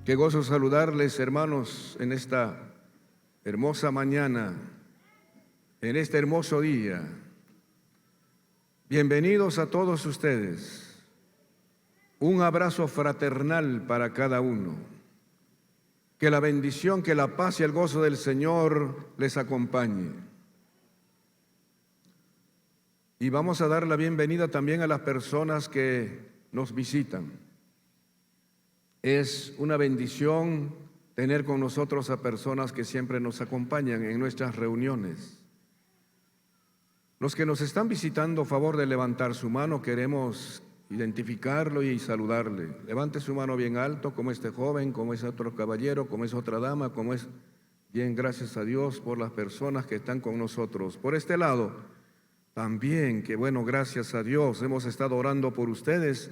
Qué gozo saludarles, hermanos, en esta hermosa mañana, en este hermoso día. Bienvenidos a todos ustedes. Un abrazo fraternal para cada uno. Que la bendición, que la paz y el gozo del Señor les acompañe. Y vamos a dar la bienvenida también a las personas que nos visitan. Es una bendición tener con nosotros a personas que siempre nos acompañan en nuestras reuniones. Los que nos están visitando, favor de levantar su mano, queremos identificarlo y saludarle. Levante su mano bien alto, como este joven, como ese otro caballero, como esa otra dama, como es. Bien, gracias a Dios por las personas que están con nosotros. Por este lado, también, que bueno, gracias a Dios, hemos estado orando por ustedes.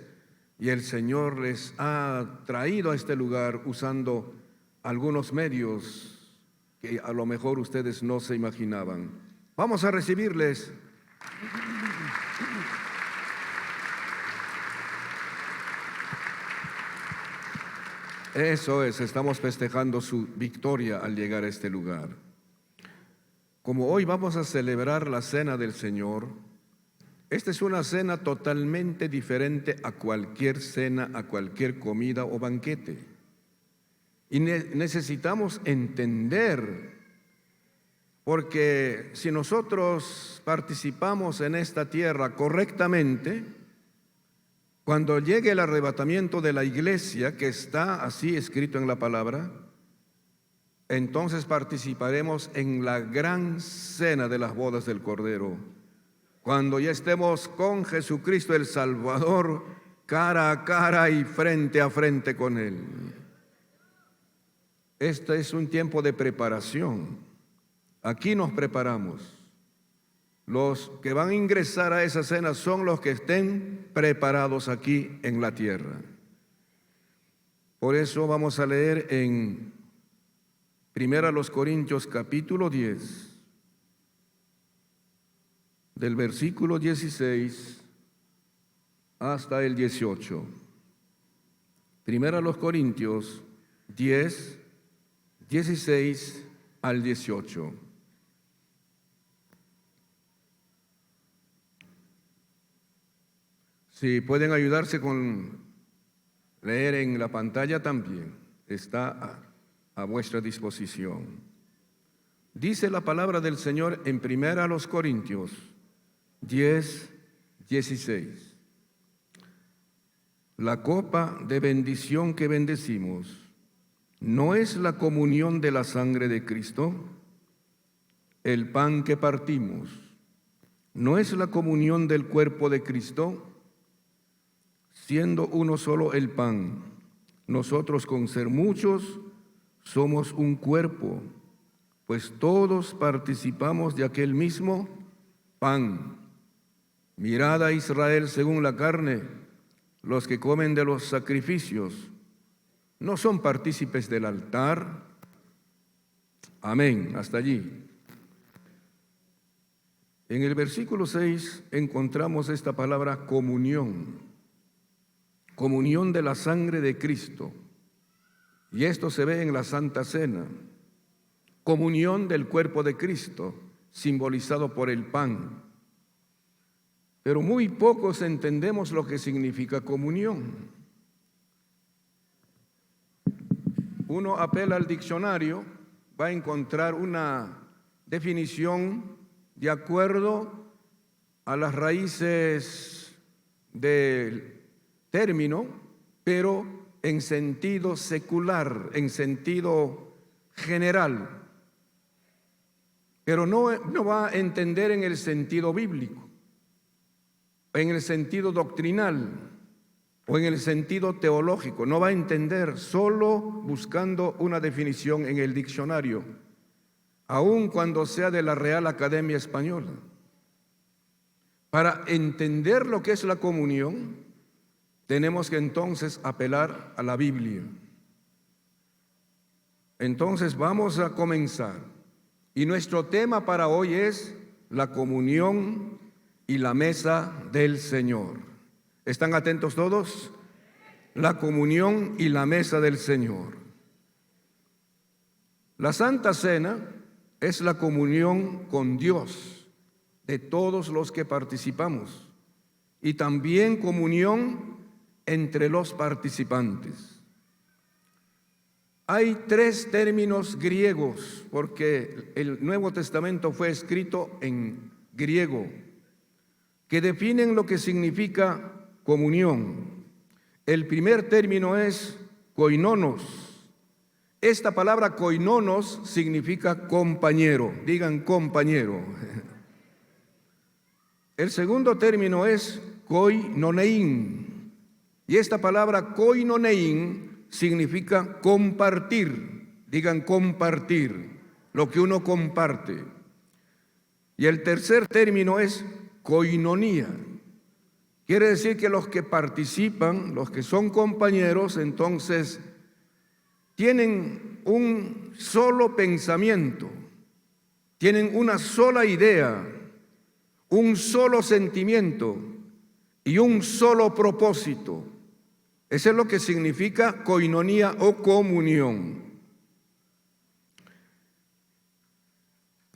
Y el Señor les ha traído a este lugar usando algunos medios que a lo mejor ustedes no se imaginaban. Vamos a recibirles. Eso es, estamos festejando su victoria al llegar a este lugar. Como hoy vamos a celebrar la Cena del Señor, esta es una cena totalmente diferente a cualquier cena, a cualquier comida o banquete. Y necesitamos entender, porque si nosotros participamos en esta tierra correctamente, cuando llegue el arrebatamiento de la iglesia, que está así escrito en la palabra, entonces participaremos en la gran cena de las bodas del Cordero. Cuando ya estemos con Jesucristo el Salvador, cara a cara y frente a frente con Él. Este es un tiempo de preparación. Aquí nos preparamos. Los que van a ingresar a esa cena son los que estén preparados aquí en la tierra. Por eso vamos a leer en 1 Corintios capítulo 10. Del versículo 16 hasta el 18. 1 Corintios 10, 16 al 18. Si pueden ayudarse con leer en la pantalla también, está a vuestra disposición. Dice la palabra del Señor en 1 Corintios 10, 16. La copa de bendición que bendecimos, ¿no es la comunión de la sangre de Cristo? El pan que partimos, ¿no es la comunión del cuerpo de Cristo? Siendo uno solo el pan, nosotros con ser muchos somos un cuerpo, pues todos participamos de aquel mismo pan. Mirad a Israel según la carne, los que comen de los sacrificios, ¿no son partícipes del altar? Amén, hasta allí. En el versículo 6 encontramos esta palabra comunión, comunión de la sangre de Cristo. Y esto se ve en la Santa Cena, comunión del cuerpo de Cristo, simbolizado por el pan. Pero muy pocos entendemos lo que significa comunión. Uno apela al diccionario, va a encontrar una definición de acuerdo a las raíces del término, pero en sentido secular, en sentido general. Pero no va a entender en el sentido bíblico, en el sentido doctrinal o en el sentido teológico. No va a entender solo buscando una definición en el diccionario, aun cuando sea de la Real Academia Española. Para entender lo que es la comunión, tenemos que entonces apelar a la Biblia. Entonces vamos a comenzar. Y nuestro tema para hoy es la comunión y la mesa del Señor. ¿Están atentos todos? La comunión y la mesa del Señor. La Santa Cena es la comunión con Dios de todos los que participamos y también comunión entre los participantes. Hay 3 términos griegos, porque el Nuevo Testamento fue escrito en griego, que definen lo que significa comunión. El primer término es koinonos. Esta palabra koinonos significa compañero. Digan compañero. El segundo término es koinonein. Y esta palabra koinonein significa compartir. Digan compartir, lo que uno comparte. Y el tercer término es koinonía. Quiere decir que los que participan, los que son compañeros, entonces tienen un solo pensamiento, tienen una sola idea, un solo sentimiento y un solo propósito. Eso es lo que significa koinonía o comunión.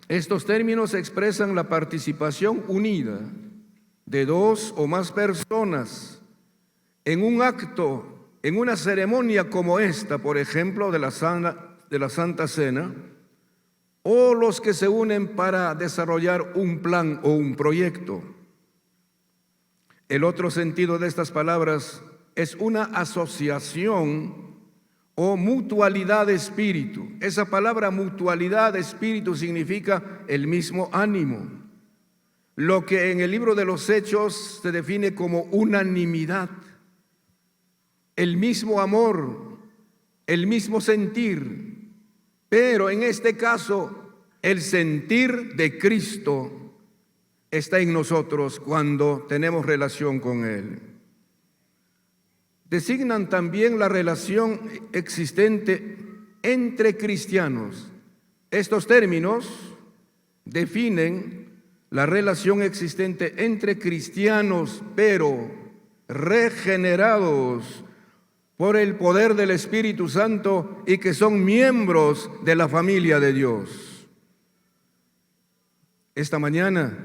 Estos términos expresan la participación unida de 2 o más personas en un acto, en una ceremonia como esta, por ejemplo, de la Santa Cena, o los que se unen para desarrollar un plan o un proyecto. El otro sentido de estas palabras es una asociación o mutualidad de espíritu. Esa palabra mutualidad de espíritu significa el mismo ánimo, lo que en el libro de los Hechos se define como unanimidad, el mismo amor, el mismo sentir, pero en este caso el sentir de Cristo está en nosotros cuando tenemos relación con Él. Designan también la relación existente entre cristianos. Estos términos definen la relación existente entre cristianos, pero regenerados por el poder del Espíritu Santo y que son miembros de la familia de Dios. Esta mañana,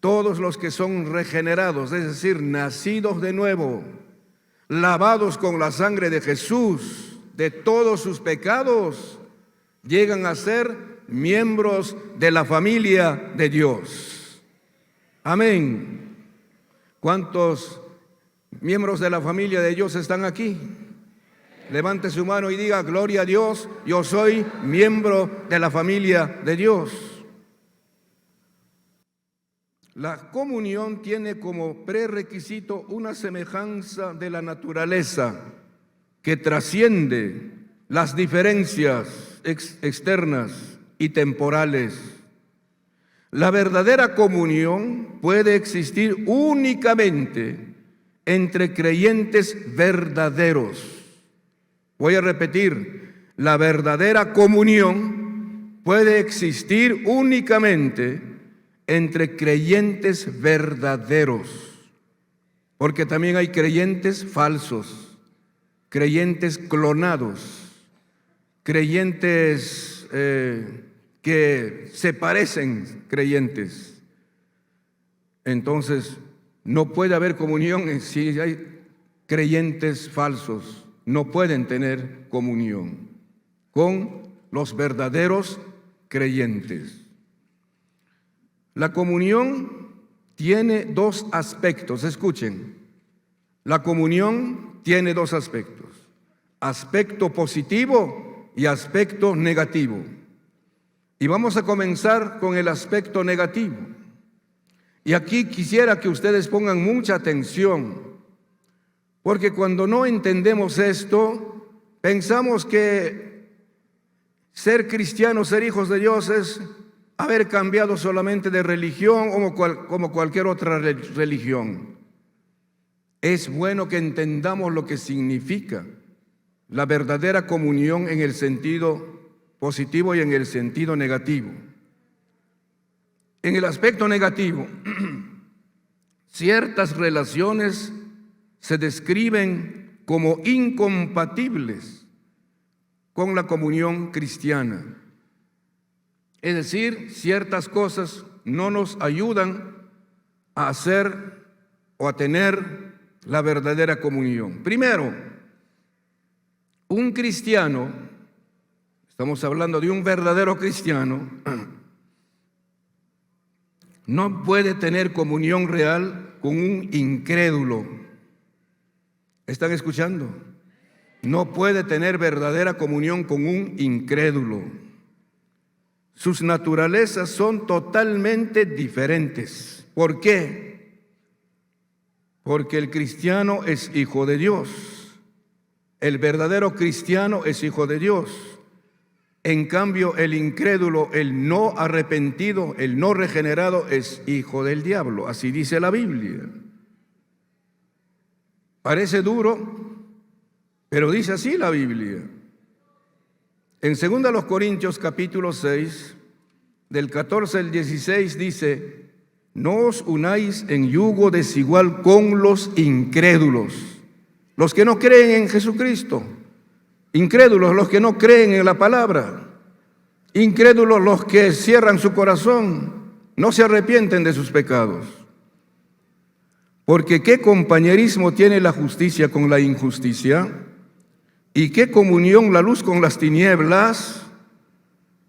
todos los que son regenerados, es decir, nacidos de nuevo, lavados con la sangre de Jesús, de todos sus pecados, llegan a ser miembros de la familia de Dios. Amén. ¿Cuántos miembros de la familia de Dios están aquí? Levante su mano y diga: gloria a Dios, yo soy miembro de la familia de Dios. La comunión tiene como prerequisito una semejanza de la naturaleza que trasciende las diferencias externas y temporales. La verdadera comunión puede existir únicamente entre creyentes verdaderos. Voy a repetir, la verdadera comunión puede existir únicamente entre creyentes verdaderos, porque también hay creyentes falsos, creyentes clonados, creyentes que se parecen creyentes. Entonces, no puede haber comunión si hay creyentes falsos. No pueden tener comunión con los verdaderos creyentes. La comunión tiene 2 aspectos. Escuchen, la comunión tiene 2 aspectos: aspecto positivo y aspecto negativo. Y vamos a comenzar con el aspecto negativo. Y aquí quisiera que ustedes pongan mucha atención, porque cuando no entendemos esto, pensamos que ser cristianos, ser hijos de Dios, es haber cambiado solamente de religión como cualquier otra religión. Es bueno que entendamos lo que significa la verdadera comunión en el sentido positivo y en el sentido negativo. En el aspecto negativo, ciertas relaciones se describen como incompatibles con la comunión cristiana. Es decir, ciertas cosas no nos ayudan a hacer o a tener la verdadera comunión. Primero, un cristiano, estamos hablando de un verdadero cristiano, no puede tener comunión real con un incrédulo. ¿Están escuchando? No puede tener verdadera comunión con un incrédulo. Sus naturalezas son totalmente diferentes. ¿Por qué? Porque el cristiano es hijo de Dios. El verdadero cristiano es hijo de Dios. En cambio, el incrédulo, el no arrepentido, el no regenerado, es hijo del diablo. Así dice la Biblia. Parece duro, pero dice así la Biblia. En 2 Corintios capítulo 6, del 14 al 16 dice: no os unáis en yugo desigual con los incrédulos, los que no creen en Jesucristo. Incrédulos los que no creen en la palabra. Incrédulos los que cierran su corazón, no se arrepienten de sus pecados. Porque ¿qué compañerismo tiene la justicia con la injusticia? ¿Y qué comunión la luz con las tinieblas?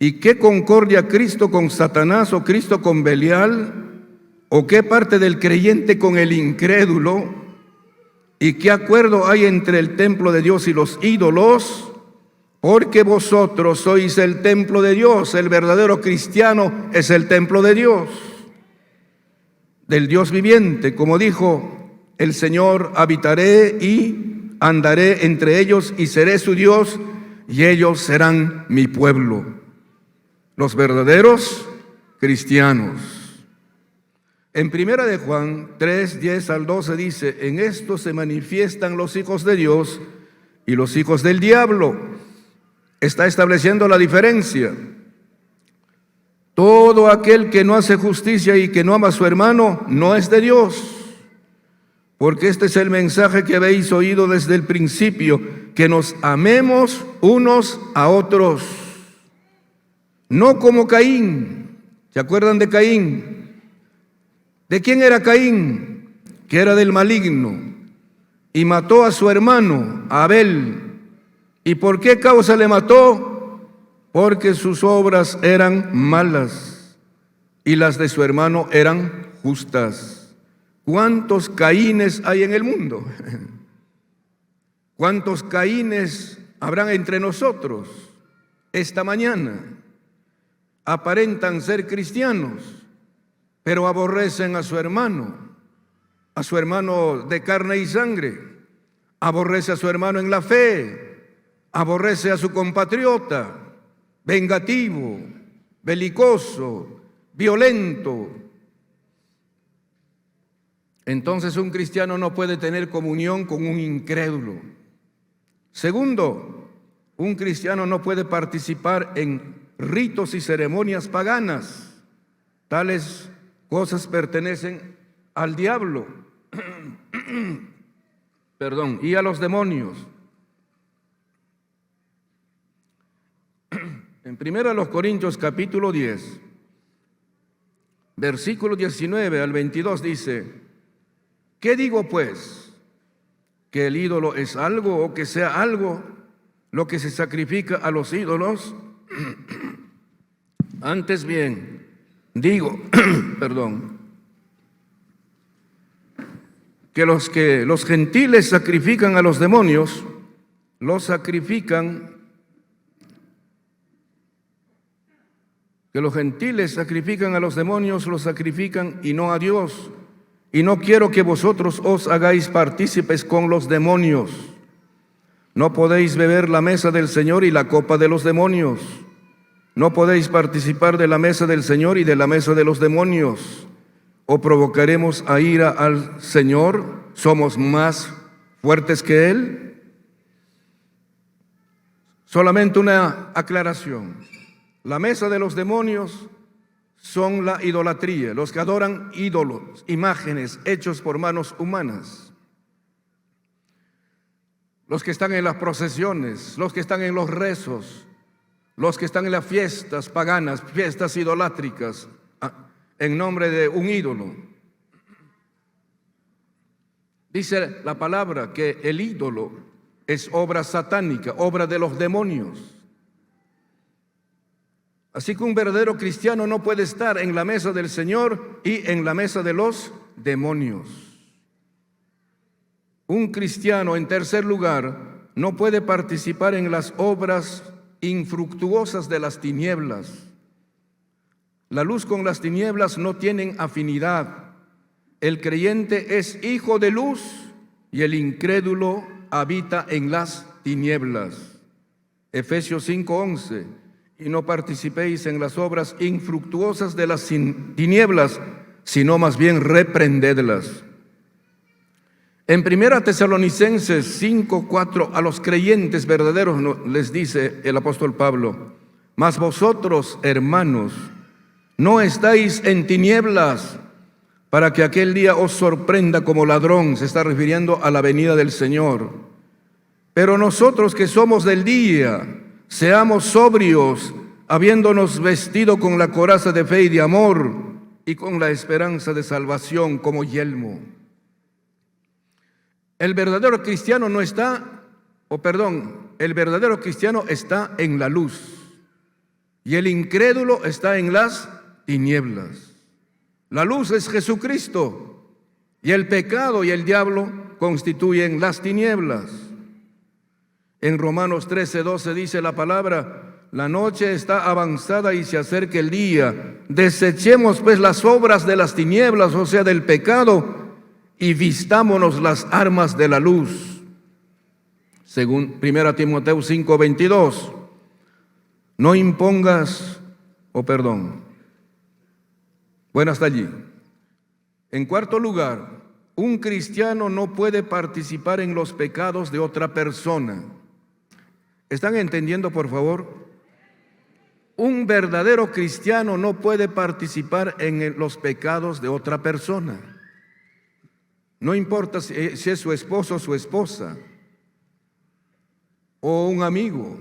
¿Y qué concordia Cristo con Satanás o Cristo con Belial? ¿O qué parte del creyente con el incrédulo? ¿Y qué acuerdo hay entre el templo de Dios y los ídolos? Porque vosotros sois el templo de Dios. El verdadero cristiano es el templo de Dios, del Dios viviente. Como dijo el Señor: habitaré y andaré entre ellos y seré su Dios y ellos serán mi pueblo. Los verdaderos cristianos. En 1 de Juan 3, 10 al 12 dice: en esto se manifiestan los hijos de Dios y los hijos del diablo. Está estableciendo la diferencia. Todo aquel que no hace justicia y que no ama a su hermano no es de Dios. Porque este es el mensaje que habéis oído desde el principio, que nos amemos unos a otros. No como Caín. ¿Se acuerdan de Caín? ¿De quién era Caín? Que era del maligno y mató a su hermano, a Abel. ¿Y por qué causa le mató? Porque sus obras eran malas y las de su hermano eran justas. ¿Cuántos Caínes hay en el mundo? ¿Cuántos Caínes habrán entre nosotros esta mañana? Aparentan ser cristianos, pero aborrecen a su hermano de carne y sangre, aborrece a su hermano en la fe, aborrece a su compatriota, vengativo, belicoso, violento. Entonces un cristiano no puede tener comunión con un incrédulo. Segundo, un cristiano no puede participar en ritos y ceremonias paganas. Tales cosas pertenecen al diablo y a los demonios. En 1 Corintios capítulo 10, versículo 19 al 22 dice: ¿qué digo pues? ¿Que el ídolo es algo o que sea algo lo que se sacrifica a los ídolos? Antes bien, digo, que los gentiles sacrifican a los demonios, los sacrifican. Que los gentiles sacrifican a los demonios, los sacrifican y no a Dios. Y no quiero que vosotros os hagáis partícipes con los demonios. No podéis beber la mesa del Señor y la copa de los demonios. No podéis participar de la mesa del Señor y de la mesa de los demonios. ¿O provocaremos a ira al Señor? ¿Somos más fuertes que Él? Solamente una aclaración. La mesa de los demonios son la idolatría, los que adoran ídolos, imágenes hechos por manos humanas. Los que están en las procesiones, los que están en los rezos, los que están en las fiestas paganas, fiestas idolátricas, en nombre de un ídolo. Dice la palabra que el ídolo es obra satánica, obra de los demonios. Así que un verdadero cristiano no puede estar en la mesa del Señor y en la mesa de los demonios. Un cristiano, en tercer lugar, no puede participar en las obras infructuosas de las tinieblas. La luz con las tinieblas no tienen afinidad. El creyente es hijo de luz y el incrédulo habita en las tinieblas. Efesios 5:11. Y no participéis en las obras infructuosas de las tinieblas, sino más bien reprendedlas. En 1 Tesalonicenses 5:4, a los creyentes verdaderos les dice el apóstol Pablo: mas vosotros, hermanos, no estáis en tinieblas, para que aquel día os sorprenda como ladrón. Se está refiriendo a la venida del Señor. Pero nosotros que somos del día, seamos sobrios, habiéndonos vestido con la coraza de fe y de amor, y con la esperanza de salvación como yelmo. El verdadero cristiano el verdadero cristiano está en la luz, y el incrédulo está en las tinieblas. La luz es Jesucristo, y el pecado y el diablo constituyen las tinieblas. En Romanos 13:12 dice la palabra: la noche está avanzada y se acerca el día. Desechemos pues las obras de las tinieblas, o sea, del pecado, y vistámonos las armas de la luz. Según 1 Timoteo 5:22. No impongas, Bueno, hasta allí. En cuarto lugar, un cristiano no puede participar en los pecados de otra persona. ¿Están entendiendo, por favor? Un verdadero cristiano no puede participar en los pecados de otra persona. No importa si es su esposo o su esposa, o un amigo.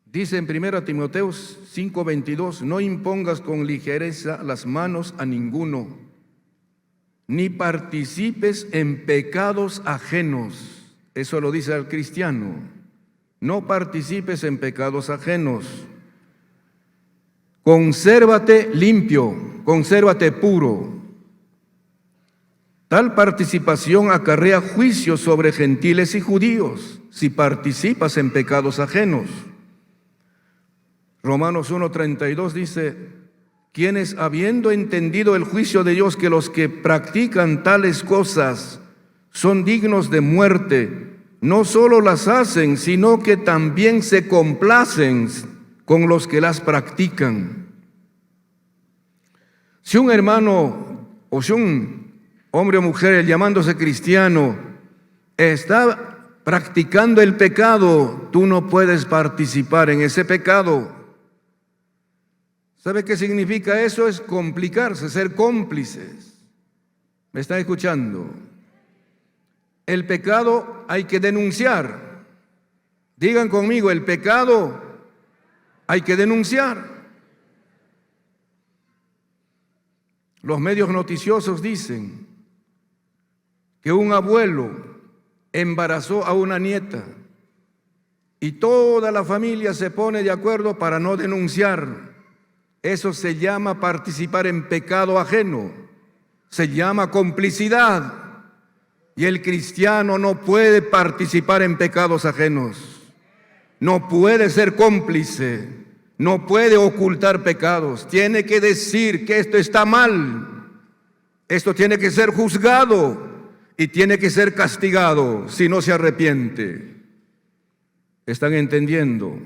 Dice en 1 Timoteo 5:22, no impongas con ligereza las manos a ninguno, ni participes en pecados ajenos. Eso lo dice al cristiano. No participes en pecados ajenos. Consérvate limpio, consérvate puro. Tal participación acarrea juicio sobre gentiles y judíos si participas en pecados ajenos. Romanos 1:32 dice: quienes, habiendo entendido el juicio de Dios, que los que practican tales cosas son dignos de muerte, no solo las hacen, sino que también se complacen con los que las practican. Si un hermano o si un hombre o mujer llamándose cristiano está practicando el pecado, tú no puedes participar en ese pecado. ¿Sabe qué significa eso? Es complicarse, ser cómplices. ¿Me están escuchando? El pecado hay que denunciar. Digan conmigo, el pecado hay que denunciar. Los medios noticiosos dicen que un abuelo embarazó a una nieta y toda la familia se pone de acuerdo para no denunciar. Eso se llama participar en pecado ajeno, se llama complicidad, y el cristiano no puede participar en pecados ajenos, no puede ser cómplice, no puede ocultar pecados, tiene que decir que esto está mal, esto tiene que ser juzgado y tiene que ser castigado si no se arrepiente. ¿Están entendiendo?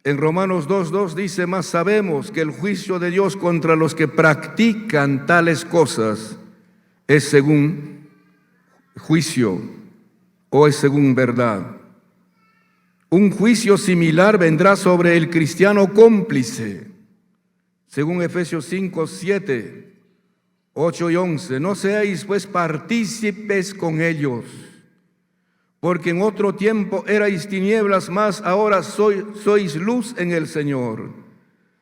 En Romanos 2:2 dice: mas sabemos que el juicio de Dios contra los que practican tales cosas es según juicio o es según verdad. Un juicio similar vendrá sobre el cristiano cómplice. Según Efesios 5:7, 8 y 11, no seáis pues partícipes con ellos, porque en otro tiempo erais tinieblas, mas ahora sois luz en el Señor.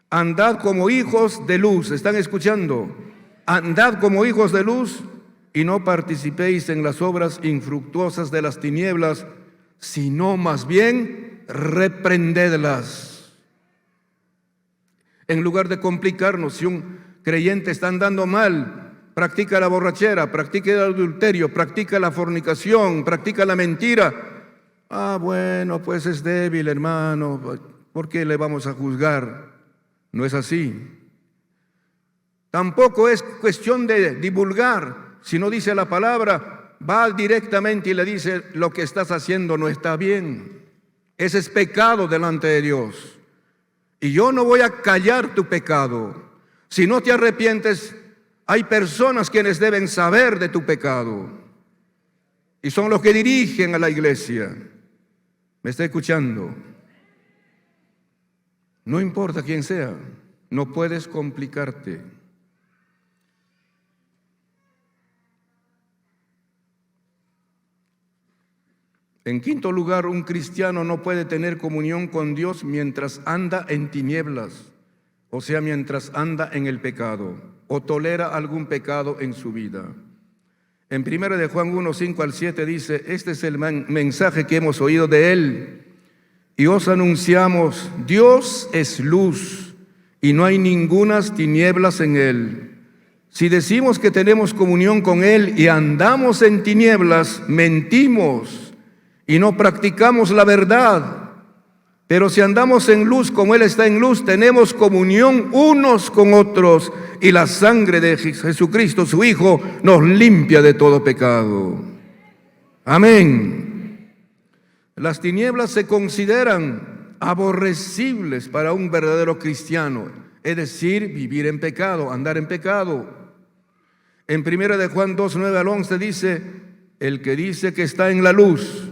Andad como hijos de luz. ¿Están escuchando? Andad como hijos de luz y no participéis en las obras infructuosas de las tinieblas, sino más bien reprendedlas. En lugar de complicarnos, si un creyente está andando mal, practica la borrachera, practica el adulterio, practica la fornicación, practica la mentira. Bueno, pues es débil, hermano, ¿por qué le vamos a juzgar? No es así. Tampoco es cuestión de divulgar. Si no dice la palabra, va directamente y le dice: lo que estás haciendo no está bien. Ese es pecado delante de Dios. Y yo no voy a callar tu pecado. Si no te arrepientes, hay personas quienes deben saber de tu pecado. Y son los que dirigen a la iglesia. ¿Me está escuchando? No importa quién sea, no puedes complicarte. En quinto lugar, un cristiano no puede tener comunión con Dios mientras anda en tinieblas, o sea, mientras anda en el pecado, o tolera algún pecado en su vida. En 1 de Juan 1, 5 al 7 dice: este es el mensaje que hemos oído de Él, y os anunciamos: Dios es luz, y no hay ningunas tinieblas en Él. Si decimos que tenemos comunión con Él y andamos en tinieblas, mentimos y no practicamos la verdad. Pero si andamos en luz como Él está en luz, tenemos comunión unos con otros, y la sangre de Jesucristo, su Hijo, nos limpia de todo pecado. Amén. Las tinieblas se consideran aborrecibles para un verdadero cristiano, es decir, vivir en pecado, andar en pecado. En 1 de Juan 2, 9 al 11 dice: el que dice que está en la luz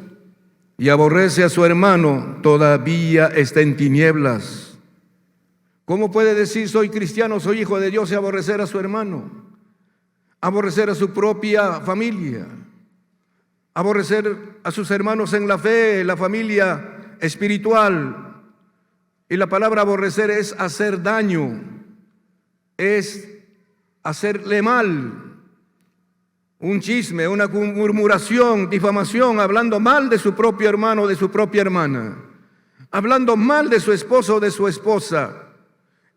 y aborrece a su hermano, todavía está en tinieblas. ¿Cómo puede decir soy cristiano, soy hijo de Dios, y aborrecer a su hermano? Aborrecer a su propia familia, aborrecer a sus hermanos en la fe, la familia espiritual. Y la palabra aborrecer es hacer daño, es hacerle mal. Un chisme, una murmuración, difamación, hablando mal de su propio hermano o de su propia hermana, hablando mal de su esposo o de su esposa,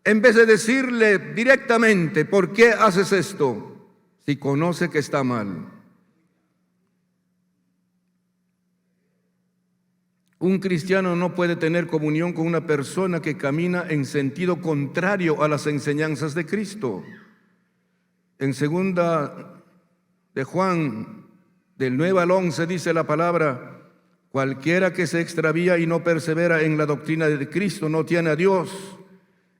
en vez de decirle directamente: ¿por qué haces esto?, si conoce que está mal. Un cristiano no puede tener comunión con una persona que camina en sentido contrario a las enseñanzas de Cristo. En 2 de Juan, del 9 al 11, dice la palabra: cualquiera que se extravía y no persevera en la doctrina de Cristo no tiene a Dios.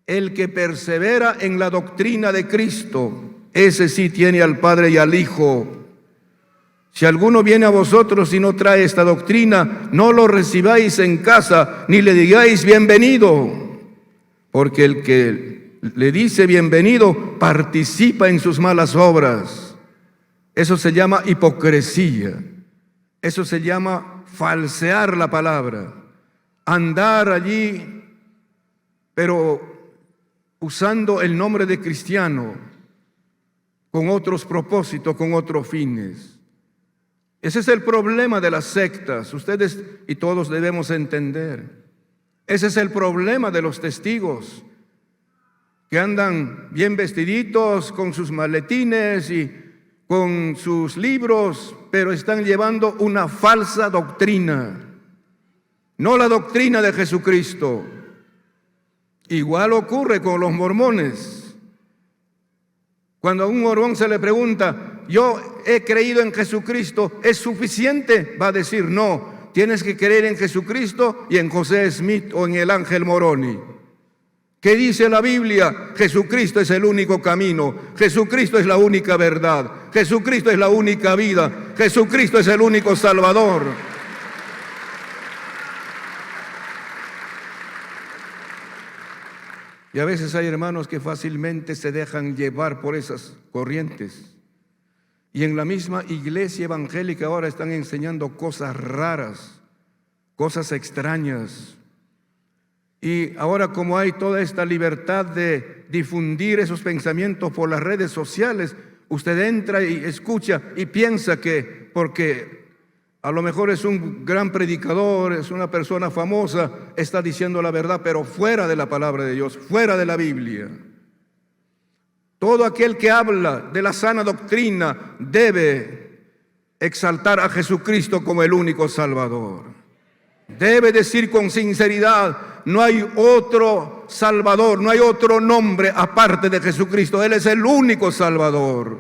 El que persevera en la doctrina de Cristo, ese sí tiene al Padre y al Hijo. Si alguno viene a vosotros y no trae esta doctrina, no lo recibáis en casa, ni le digáis bienvenido, porque el que le dice bienvenido participa en sus malas obras. Eso se llama hipocresía. Eso se llama falsear la palabra. Andar allí, pero usando el nombre de cristiano con otros propósitos, con otros fines. Ese es el problema de las sectas. Ustedes y todos debemos entender. Ese es el problema de los testigos, que andan bien vestiditos con sus maletines y con sus libros, pero están llevando una falsa doctrina, no la doctrina de Jesucristo. Igual ocurre con los mormones. Cuando a un mormón se le pregunta: yo he creído en Jesucristo, ¿es suficiente?, va a decir: no, tienes que creer en Jesucristo y en José Smith o en el ángel Moroni. ¿Qué dice la Biblia? Jesucristo es el único camino, Jesucristo es la única verdad, Jesucristo es la única vida, Jesucristo es el único Salvador. Y a veces hay hermanos que fácilmente se dejan llevar por esas corrientes Y en la misma iglesia evangélica ahora están enseñando cosas raras, cosas extrañas. Y ahora, como hay toda esta libertad de difundir esos pensamientos por las redes sociales, usted entra y escucha y piensa que porque a lo mejor es un gran predicador, es una persona famosa, está diciendo la verdad, pero fuera de la palabra de Dios, fuera de la Biblia. Todo aquel que habla de la sana doctrina debe exaltar a Jesucristo como el único Salvador. Debe decir con sinceridad: no hay otro Salvador, no hay otro nombre aparte de Jesucristo. Él es el único Salvador.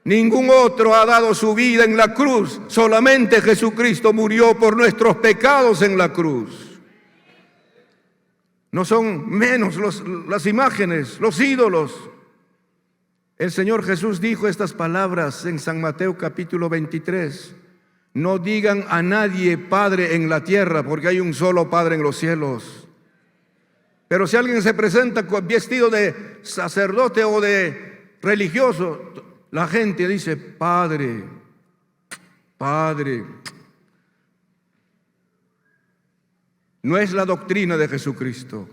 Ningún otro ha dado su vida en la cruz. Solamente Jesucristo murió por nuestros pecados en la cruz. No son menos las imágenes, los ídolos. El Señor Jesús dijo estas palabras en San Mateo capítulo 23. No digan a nadie Padre en la tierra, porque hay un solo Padre en los cielos. Pero si alguien se presenta vestido de sacerdote o de religioso, la gente dice: Padre, Padre. No es la doctrina de Jesucristo.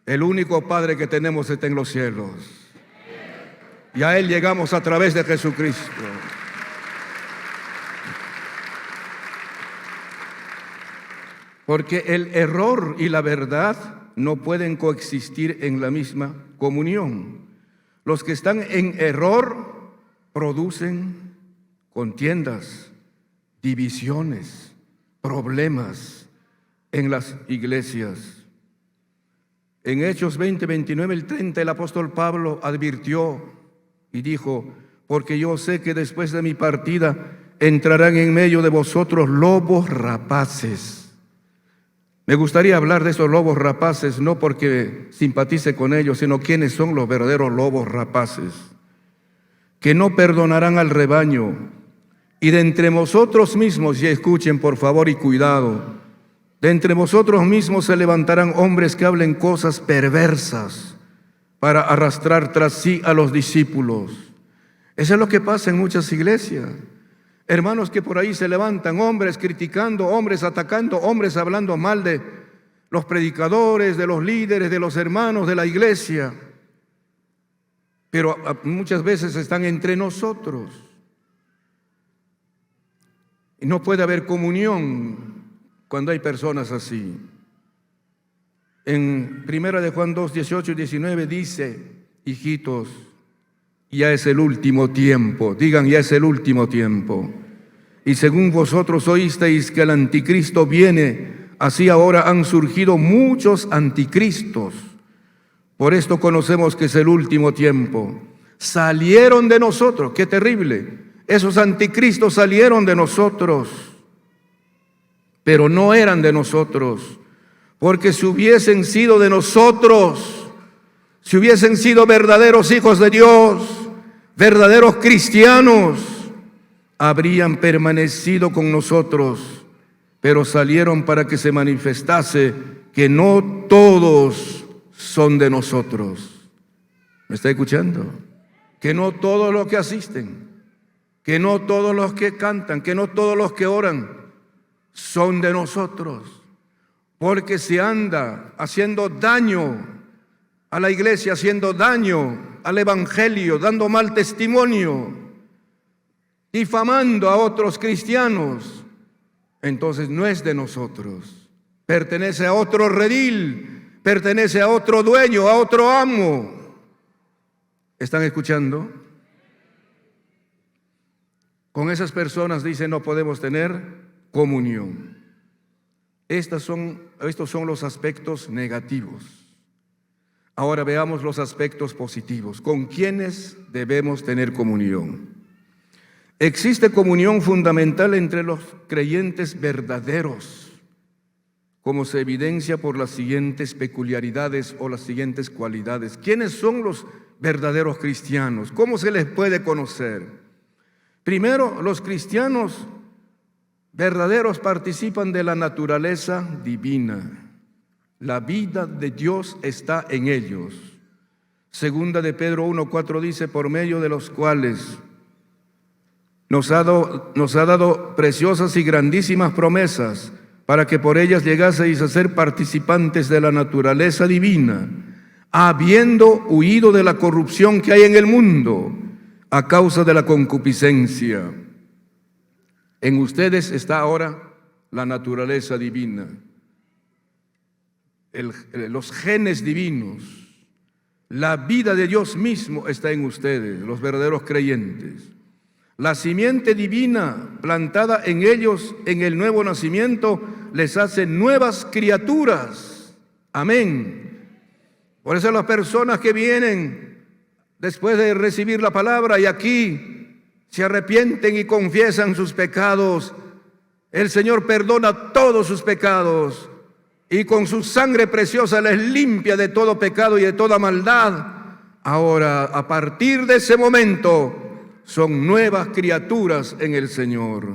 El único Padre que tenemos está en los cielos. Y a Él llegamos a través de Jesucristo. Porque el error y la verdad no pueden coexistir en la misma comunión. Los que están en error producen contiendas, divisiones, problemas en las iglesias. En Hechos 20, 29 y 30, el apóstol Pablo advirtió y dijo: porque yo sé que después de mi partida entrarán en medio de vosotros lobos rapaces. Me gustaría hablar de esos lobos rapaces, no porque simpatice con ellos, sino quiénes son los verdaderos lobos rapaces, que no perdonarán al rebaño. Y de entre vosotros mismos, y escuchen por favor y cuidado, de entre vosotros mismos se levantarán hombres que hablen cosas perversas para arrastrar tras sí a los discípulos. Eso es lo que pasa en muchas iglesias. Hermanos que por ahí se levantan, hombres criticando, hombres atacando, hombres hablando mal de los predicadores, de los líderes, de los hermanos de la iglesia. Pero muchas veces están entre nosotros. Y no puede haber comunión cuando hay personas así. En 1 de Juan 2, 18 y 19 dice: hijitos, ya es el último tiempo. Digan: ya es el último tiempo. Y según vosotros oísteis que el anticristo viene, así ahora han surgido muchos anticristos. Por esto conocemos que es el último tiempo. Salieron de nosotros. ¡Qué terrible! Esos anticristos salieron de nosotros, pero no eran de nosotros. Porque si hubiesen sido de nosotros, si hubiesen sido verdaderos hijos de Dios, verdaderos cristianos, habrían permanecido con nosotros, pero salieron para que se manifestase que no todos son de nosotros. ¿Me está escuchando? Que no todos los que asisten, que no todos los que cantan, que no todos los que oran son de nosotros. Porque se anda haciendo daño a la iglesia, haciendo daño al evangelio, dando mal testimonio, difamando a otros cristianos, entonces no es de nosotros. Pertenece a otro redil, pertenece a otro dueño, a otro amo. ¿Están escuchando? Con esas personas, dice, no podemos tener comunión. Estos son los aspectos negativos. Ahora veamos los aspectos positivos. ¿Con quiénes debemos tener comunión? Existe comunión fundamental entre los creyentes verdaderos, como se evidencia por las siguientes peculiaridades o las siguientes cualidades. ¿Quiénes son los verdaderos cristianos? ¿Cómo se les puede conocer? Primero, los cristianos verdaderos participan de la naturaleza divina. La vida de Dios está en ellos. Segunda de Pedro 1:4 dice: por medio de los cuales nos ha dado preciosas y grandísimas promesas para que por ellas llegaseis a ser participantes de la naturaleza divina, habiendo huido de la corrupción que hay en el mundo a causa de la concupiscencia. En ustedes está ahora la naturaleza divina, los genes divinos, la vida de Dios mismo está en ustedes, los verdaderos creyentes. La simiente divina plantada en ellos en el nuevo nacimiento les hace nuevas criaturas. Amén. Por eso las personas que vienen después de recibir la palabra y aquí se arrepienten y confiesan sus pecados, el Señor perdona todos sus pecados y con su sangre preciosa les limpia de todo pecado y de toda maldad. Ahora, a partir de ese momento, son nuevas criaturas en el Señor.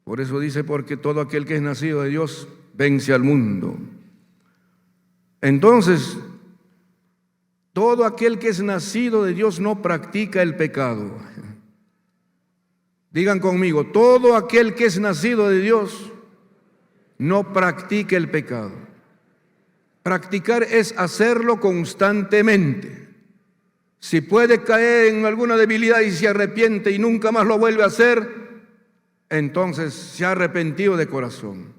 Por eso dice, porque todo aquel que es nacido de Dios vence al mundo. Entonces, todo aquel que es nacido de Dios no practica el pecado. Digan conmigo, todo aquel que es nacido de Dios no practica el pecado. Practicar es hacerlo constantemente. Si puede caer en alguna debilidad y se arrepiente y nunca más lo vuelve a hacer, entonces se ha arrepentido de corazón.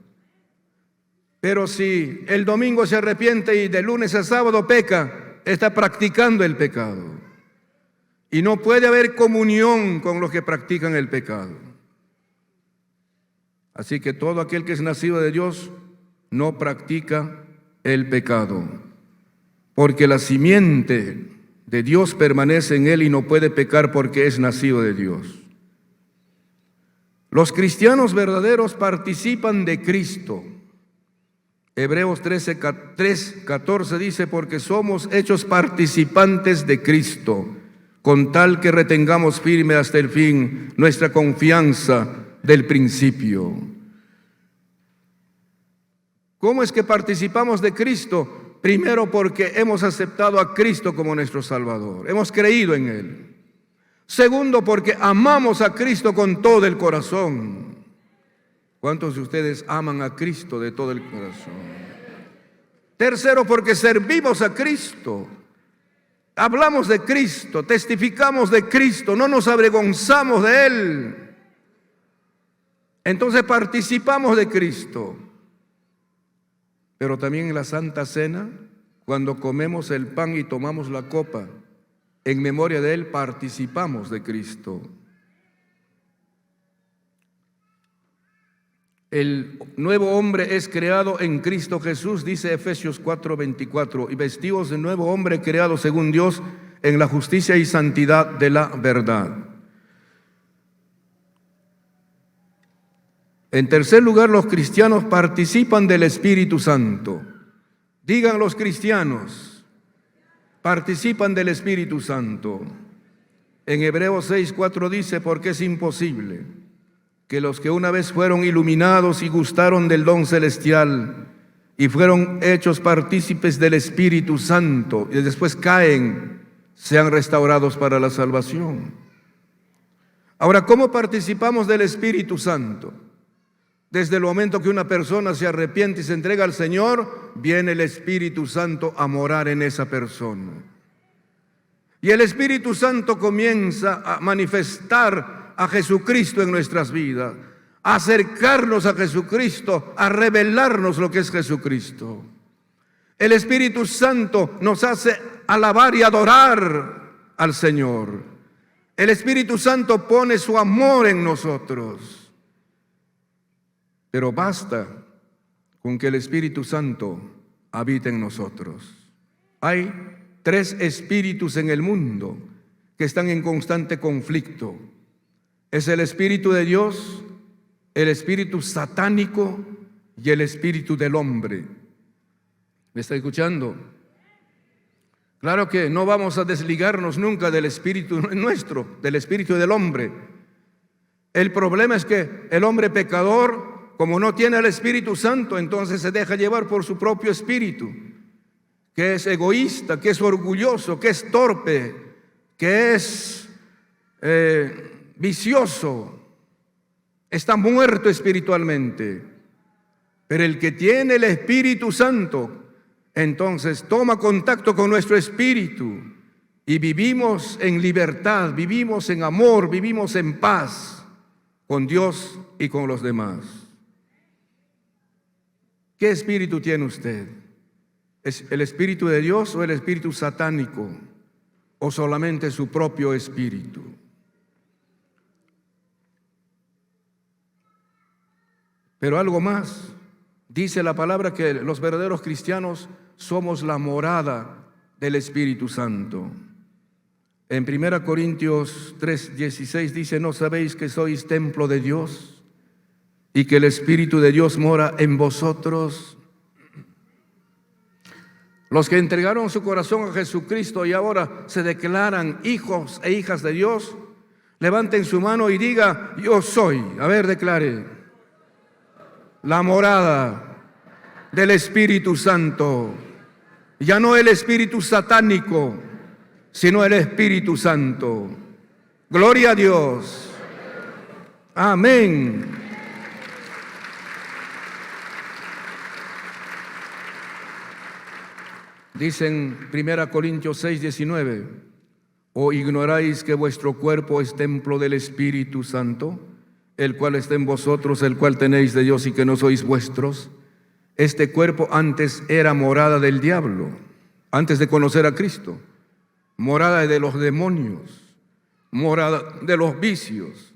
Pero si el domingo se arrepiente y de lunes a sábado peca, está practicando el pecado. Y no puede haber comunión con los que practican el pecado. Así que todo aquel que es nacido de Dios no practica el pecado, porque la simiente de Dios permanece en él y no puede pecar porque es nacido de Dios. Los cristianos verdaderos participan de Cristo. Hebreos 3:14 dice, porque somos hechos participantes de Cristo, con tal que retengamos firme hasta el fin nuestra confianza del principio. ¿Cómo es que participamos de Cristo? Primero, porque hemos aceptado a Cristo como nuestro Salvador, hemos creído en Él. Segundo, porque amamos a Cristo con todo el corazón. ¿Cuántos de ustedes aman a Cristo de todo el corazón? Tercero, porque servimos a Cristo. Hablamos de Cristo, testificamos de Cristo, no nos avergonzamos de Él. Entonces participamos de Cristo. Pero también en la Santa Cena, cuando comemos el pan y tomamos la copa, en memoria de Él participamos de Cristo. El nuevo hombre es creado en Cristo Jesús, dice Efesios 4:24, y vestidos de nuevo hombre creado según Dios en la justicia y santidad de la verdad. En tercer lugar, los cristianos participan del Espíritu Santo. Digan los cristianos, participan del Espíritu Santo. En Hebreos 6:4 dice, porque es imposible que los que una vez fueron iluminados y gustaron del don celestial y fueron hechos partícipes del Espíritu Santo y después caen, sean restaurados para la salvación. Ahora, ¿cómo participamos del Espíritu Santo? Desde el momento que una persona se arrepiente y se entrega al Señor, viene el Espíritu Santo a morar en esa persona. Y el Espíritu Santo comienza a manifestar a Jesucristo en nuestras vidas, a acercarnos a Jesucristo, a revelarnos lo que es Jesucristo. El Espíritu Santo nos hace alabar y adorar al Señor. El Espíritu Santo pone su amor en nosotros. Pero basta con que el Espíritu Santo habite en nosotros. Hay 3 espíritus en el mundo que están en constante conflicto. Es el Espíritu de Dios, el espíritu satánico y el espíritu del hombre. ¿Me está escuchando? Claro que no vamos a desligarnos nunca del espíritu nuestro, del espíritu del hombre. El problema es que el hombre pecador, como no tiene el Espíritu Santo, entonces se deja llevar por su propio espíritu, que es egoísta, que es orgulloso, que es torpe, que es vicioso, está muerto espiritualmente. Pero el que tiene el Espíritu Santo, entonces toma contacto con nuestro espíritu y vivimos en libertad, vivimos en amor, vivimos en paz con Dios y con los demás. ¿Qué espíritu tiene usted? ¿Es el espíritu de Dios o el espíritu satánico? ¿O solamente su propio espíritu? Pero algo más, dice la palabra que los verdaderos cristianos somos la morada del Espíritu Santo. En 1 Corintios 3:16 dice: ¿no sabéis que sois templo de Dios y que el Espíritu de Dios mora en vosotros? Los que entregaron su corazón a Jesucristo y ahora se declaran hijos e hijas de Dios, levanten su mano y diga: yo soy, a ver, declare, la morada del Espíritu Santo. Ya no el espíritu satánico, sino el Espíritu Santo. Gloria a Dios. Amén. Dicen 1 Corintios 6:19: ¿o ignoráis que vuestro cuerpo es templo del Espíritu Santo, el cual está en vosotros, el cual tenéis de Dios, y que no sois vuestros? Este cuerpo antes era morada del diablo, antes de conocer a Cristo, morada de los demonios, morada de los vicios.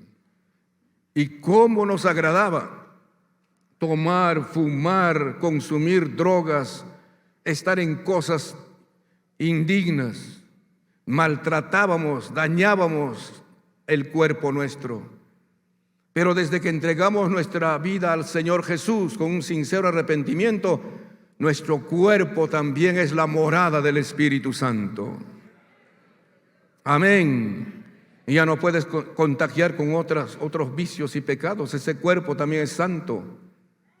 Y cómo nos agradaba tomar, fumar, consumir drogas, estar en cosas indignas. Maltratábamos, dañábamos el cuerpo nuestro. Pero desde que entregamos nuestra vida al Señor Jesús con un sincero arrepentimiento, nuestro cuerpo también es la morada del Espíritu Santo. Amén. Y ya no puedes contagiar con otros vicios y pecados. Ese cuerpo también es santo.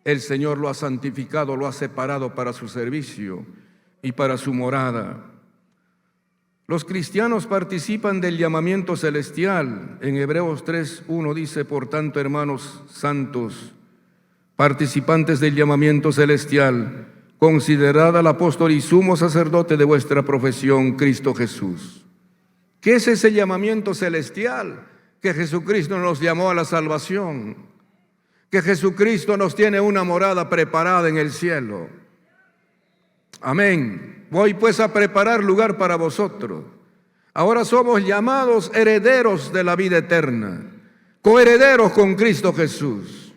El Señor lo ha santificado, lo ha separado para su servicio y para su morada. Los cristianos participan del llamamiento celestial. En Hebreos 3:1 dice: por tanto, hermanos santos, participantes del llamamiento celestial, considerad al apóstol y sumo sacerdote de vuestra profesión, Cristo Jesús. ¿Qué es ese llamamiento celestial? Que Jesucristo nos llamó a la salvación, que Jesucristo nos tiene una morada preparada en el cielo. Amén. Voy pues a preparar lugar para vosotros. Ahora somos llamados herederos de la vida eterna, coherederos con Cristo Jesús.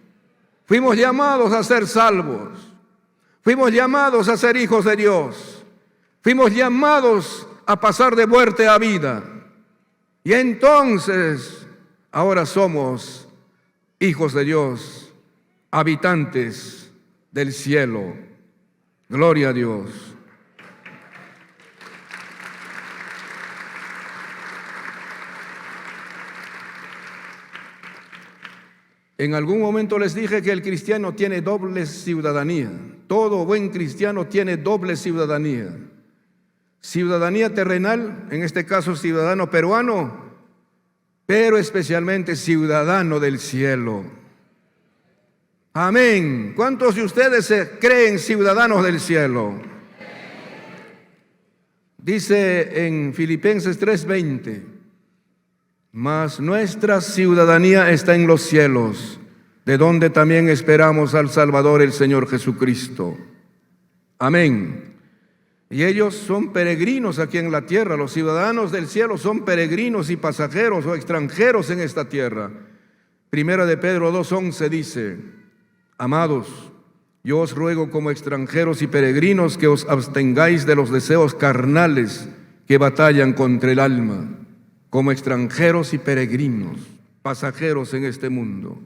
Fuimos llamados a ser salvos. Fuimos llamados a ser hijos de Dios. Fuimos llamados a pasar de muerte a vida. Y entonces, ahora somos hijos de Dios, habitantes del cielo. Gloria a Dios. En algún momento les dije que el cristiano tiene doble ciudadanía. Todo buen cristiano tiene doble ciudadanía. Ciudadanía terrenal, en este caso ciudadano peruano, pero especialmente ciudadano del cielo. Amén. ¿Cuántos de ustedes se creen ciudadanos del cielo? Dice en Filipenses 3:20: mas nuestra ciudadanía está en los cielos, de donde también esperamos al Salvador, el Señor Jesucristo. Amén. Y ellos son peregrinos aquí en la tierra. Los ciudadanos del cielo son peregrinos y pasajeros o extranjeros en esta tierra. Primera de Pedro 2:11 dice: amados, yo os ruego como extranjeros y peregrinos que os abstengáis de los deseos carnales que batallan contra el alma, como extranjeros y peregrinos, pasajeros en este mundo.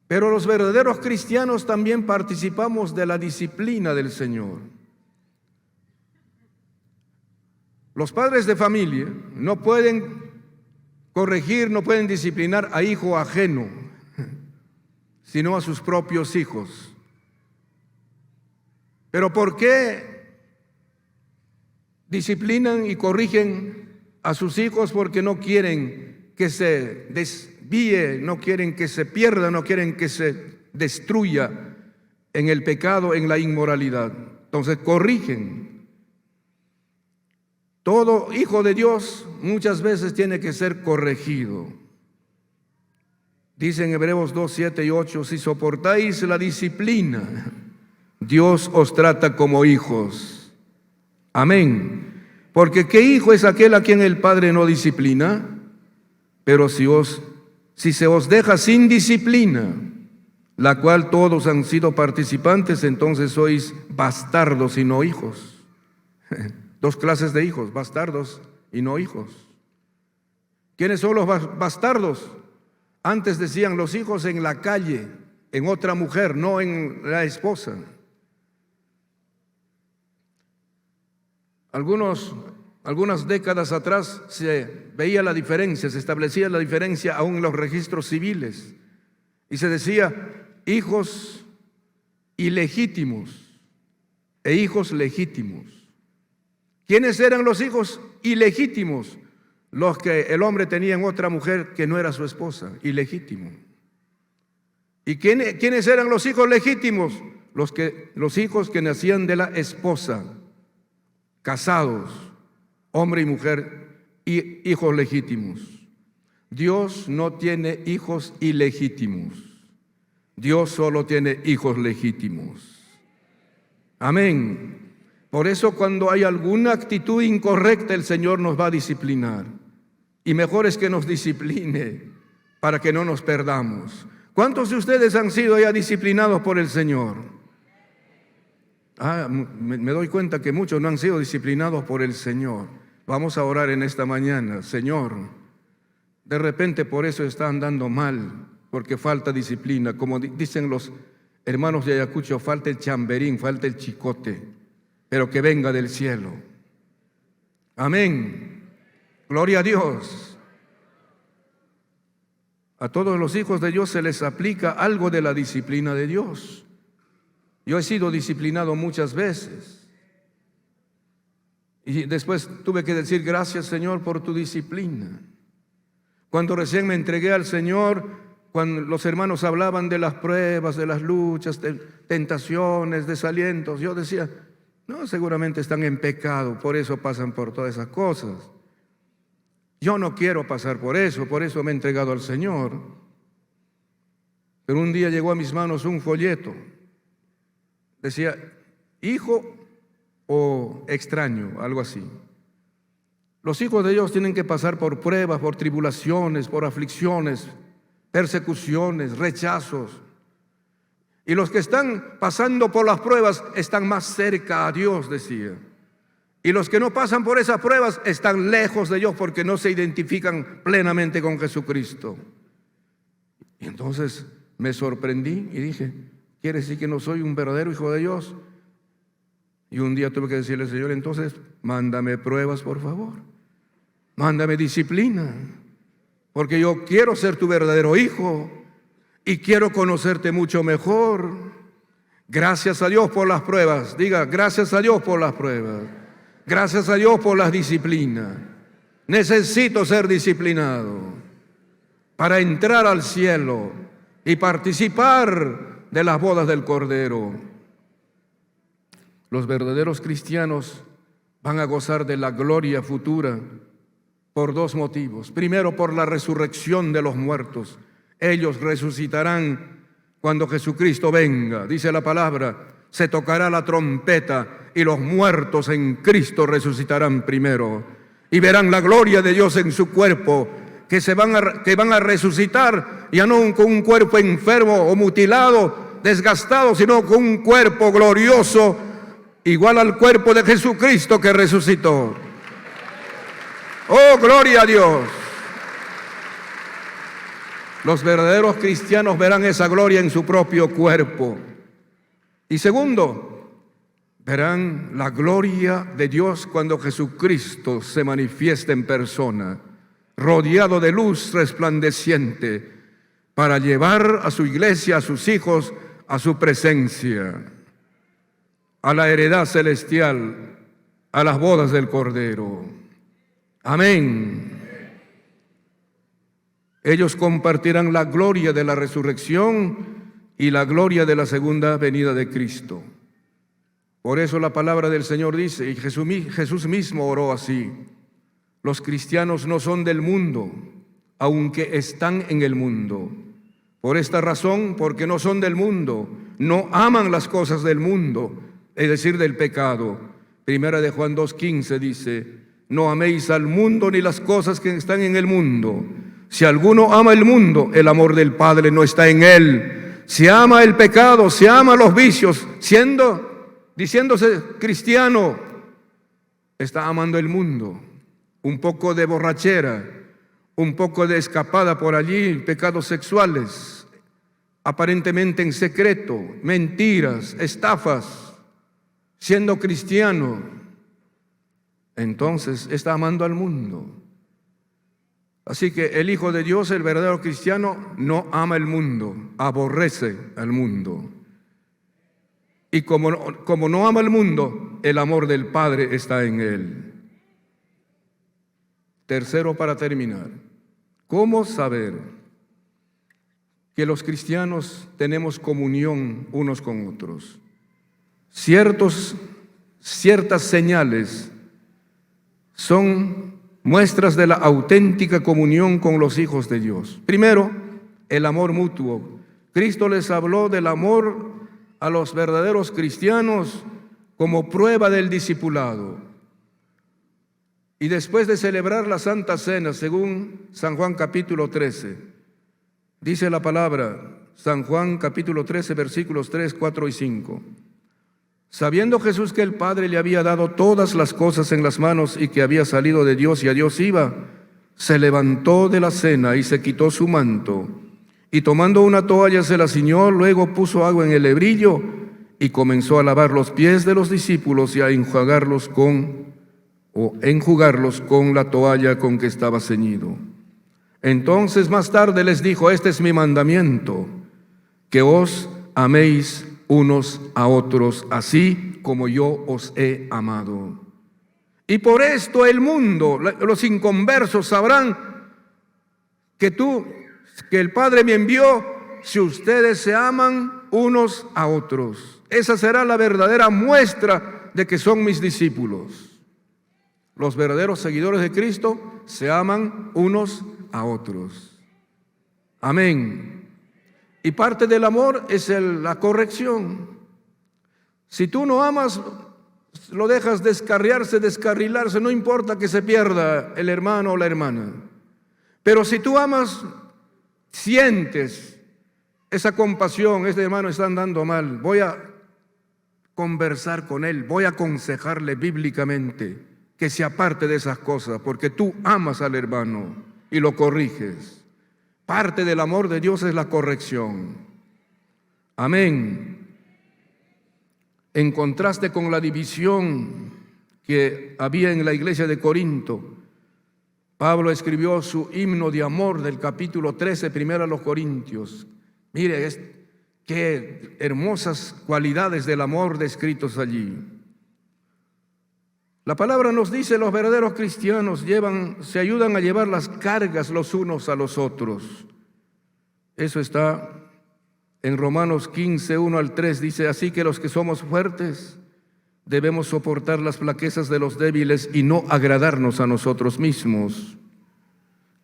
Pero los verdaderos cristianos también participamos de la disciplina del Señor. Los padres de familia no pueden corregir, no pueden disciplinar a hijo ajeno, sino a sus propios hijos. ¿Pero por qué disciplinan y corrigen a sus hijos porque no quieren que se desvíe, no quieren que se pierda, no quieren que se destruya en el pecado, en la inmoralidad. Entonces corrigen. Todo hijo de Dios muchas veces tiene que ser corregido. Dice en Hebreos 2, 7 y 8, si soportáis la disciplina, Dios os trata como hijos. Amén. Porque ¿qué hijo es aquel a quien el Padre no disciplina? Pero si se os deja sin disciplina, la cual todos han sido participantes, entonces sois bastardos y no hijos. Dos clases de hijos, bastardos y no hijos. ¿Quiénes son los bastardos? Antes decían los hijos en la calle, en otra mujer, no en la esposa. Algunas décadas atrás se veía la diferencia, se establecía la diferencia aún en los registros civiles. Y se decía hijos ilegítimos e hijos legítimos. ¿Quiénes eran los hijos ilegítimos? Los que el hombre tenía en otra mujer que no era su esposa, ilegítimo. ¿Y quiénes eran los hijos legítimos? Los hijos que nacían de la esposa, casados, hombre y mujer, y hijos legítimos. Dios no tiene hijos ilegítimos. Dios solo tiene hijos legítimos. Amén. Por eso cuando hay alguna actitud incorrecta, el Señor nos va a disciplinar. Y mejor es que nos discipline para que no nos perdamos. ¿Cuántos de ustedes han sido ya disciplinados por el Señor? Me doy cuenta que muchos no han sido disciplinados por el Señor. Vamos a orar en esta mañana. Señor, de repente por eso está andando mal, porque falta disciplina. Como dicen los hermanos de Ayacucho, falta el chamberín, falta el chicote, pero que venga del cielo. Amén. Gloria a Dios. A todos los hijos de Dios se les aplica algo de la disciplina de Dios. Yo he sido disciplinado muchas veces. Y después tuve que decir gracias, Señor, por tu disciplina. Cuando recién me entregué al Señor, cuando los hermanos hablaban de las pruebas, de las luchas, de tentaciones, desalientos, yo decía, no, seguramente están en pecado, por eso pasan por todas esas cosas. Yo no quiero pasar por eso me he entregado al Señor. Pero un día llegó a mis manos un folleto. Decía, hijo o extraño, algo así. Los hijos de Dios tienen que pasar por pruebas, por tribulaciones, por aflicciones, persecuciones, rechazos. Y los que están pasando por las pruebas están más cerca a Dios, decía. Y los que no pasan por esas pruebas están lejos de Dios porque no se identifican plenamente con Jesucristo. Y entonces me sorprendí y dije, ¿quiere decir que no soy un verdadero hijo de Dios? Y un día tuve que decirle, Señor, entonces mándame pruebas, por favor. Mándame disciplina, porque yo quiero ser tu verdadero hijo y quiero conocerte mucho mejor. Gracias a Dios por las pruebas. Diga, gracias a Dios por las pruebas. Gracias a Dios por las disciplinas. Necesito ser disciplinado para entrar al cielo y participar de las bodas del Cordero. Los verdaderos cristianos van a gozar de la gloria futura por dos motivos. Primero, por la resurrección de los muertos. Ellos resucitarán cuando Jesucristo venga. Dice la palabra, se tocará la trompeta y los muertos en Cristo resucitarán primero. Y verán la gloria de Dios en su cuerpo, que van a resucitar, ya no con un cuerpo enfermo o mutilado, desgastado, sino con un cuerpo glorioso, igual al cuerpo de Jesucristo que resucitó. ¡Oh, gloria a Dios! Los verdaderos cristianos verán esa gloria en su propio cuerpo. Y segundo, verán la gloria de Dios cuando Jesucristo se manifieste en persona, rodeado de luz resplandeciente, para llevar a su iglesia, a sus hijos, a su presencia, a la heredad celestial, a las bodas del Cordero. Amén. Ellos compartirán la gloria de la resurrección y la gloria de la segunda venida de Cristo. Por eso la palabra del Señor dice, y Jesús mismo oró así: los cristianos no son del mundo, aunque están en el mundo. Por esta razón, porque no son del mundo, no aman las cosas del mundo, es decir, del pecado. Primera de Juan 2:15 dice: no améis al mundo ni las cosas que están en el mundo. Si alguno ama el mundo, el amor del Padre no está en él. Si ama el pecado, si ama los vicios, diciéndose cristiano, está amando el mundo. Un poco de borrachera, un poco de escapada por allí, pecados sexuales, aparentemente en secreto, mentiras, estafas, siendo cristiano, entonces está amando al mundo. Así que el Hijo de Dios, el verdadero cristiano, no ama el mundo, aborrece al mundo. Y como no ama el mundo, el amor del Padre está en él. Tercero, para terminar, ¿cómo saber que los cristianos tenemos comunión unos con otros? Ciertas señales son muestras de la auténtica comunión con los hijos de Dios. Primero, el amor mutuo. Cristo les habló del amor a los verdaderos cristianos como prueba del discipulado. Y después de celebrar la Santa Cena, según San Juan capítulo 13, dice la palabra, San Juan capítulo 13, versículos 3, 4 y 5. Sabiendo Jesús que el Padre le había dado todas las cosas en las manos y que había salido de Dios y a Dios iba, se levantó de la cena y se quitó su manto, y tomando una toalla se la ciñó, luego puso agua en el lebrillo y comenzó a lavar los pies de los discípulos y a enjugarlos con la toalla con que estaba ceñido. Entonces más tarde les dijo: este es mi mandamiento, que os améis unos a otros, así como yo os he amado. Y por esto el mundo, los inconversos, sabrán que el Padre me envió, si ustedes se aman unos a otros. Esa será la verdadera muestra de que son mis discípulos. Los verdaderos seguidores de Cristo se aman unos a otros. Amén. Y parte del amor es la corrección. Si tú no amas, lo dejas descarrilarse, no importa que se pierda el hermano o la hermana. Pero si tú amas, sientes esa compasión: este hermano está andando mal, voy a conversar con él, voy a aconsejarle bíblicamente que se aparte de esas cosas, porque tú amas al hermano y lo corriges. Parte del amor de Dios es la corrección. Amén. En contraste con la división que había en la iglesia de Corinto, Pablo escribió su himno de amor del capítulo 13, primero a los Corintios. Mire, qué hermosas cualidades del amor descritos allí. La palabra nos dice: los verdaderos cristianos se ayudan a llevar las cargas los unos a los otros. Eso está en Romanos 15, 1 al 3. Dice: así que los que somos fuertes debemos soportar las flaquezas de los débiles y no agradarnos a nosotros mismos.